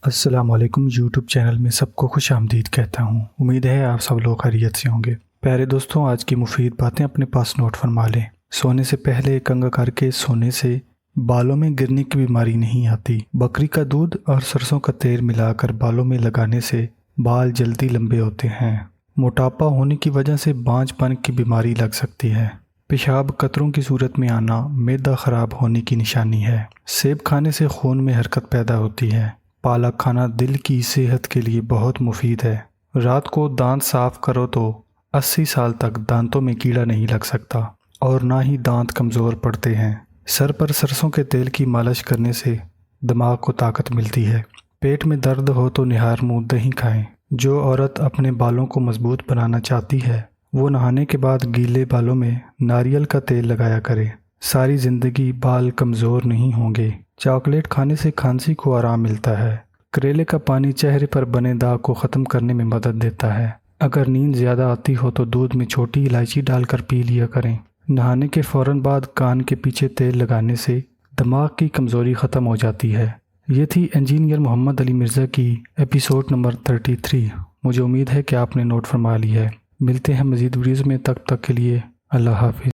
अस्सलाम वालेकुम। YouTube channel में सबको खुश आमदीद कहता हूँ। उम्मीद है आप सब लोग खैरियत से होंगे। प्यारे दोस्तों, आज की मुफीद बातें अपने पास नोट फरमा लें। सोने से पहले कंघा करके सोने से बालों में गिरने की बीमारी नहीं आती। बकरी का दूध और सरसों का तेल मिलाकर बालों में लगाने से बाल जल्दी लंबे होते हैं। मोटापा होने की वजह से बांझपन की बीमारी लग सकती है। पेशाब कतरों की सूरत में आना मैदा खराब होने की निशानी है। सेब खाने से खून में हरकत पैदा होती है। पालक खाना दिल की सेहत के लिए बहुत मुफीद है। रात को दांत साफ करो तो 80 साल तक दांतों में कीड़ा नहीं लग सकता और ना ही दांत कमज़ोर पड़ते हैं। सर पर सरसों के तेल की मालिश करने से दिमाग को ताकत मिलती है। पेट में दर्द हो तो निहार मुँह दही खाएं। जो औरत अपने बालों को मजबूत बनाना चाहती है वो नहाने के बाद गीले बालों में नारियल का तेल लगाया करे। सारी ज़िंदगी बाल कमज़ोर नहीं होंगे। चॉकलेट खाने से खांसी को आराम मिलता है। करेले का पानी चेहरे पर बने दाग को ख़त्म करने में मदद देता है। अगर नींद ज़्यादा आती हो तो दूध में छोटी इलायची डालकर पी लिया करें। नहाने के फ़ौरन बाद कान के पीछे तेल लगाने से दिमाग की कमज़ोरी ख़त्म हो जाती है। ये थी इंजीनियर मोहम्मद अली मिर्ज़ा की एपिसोड नंबर 33। मुझे उम्मीद है कि आपने नोट फरमा ली है। मिलते हैं मज़ीद वीडियोज़ में, तब तक के लिए अल्लाह हाफ़िज़।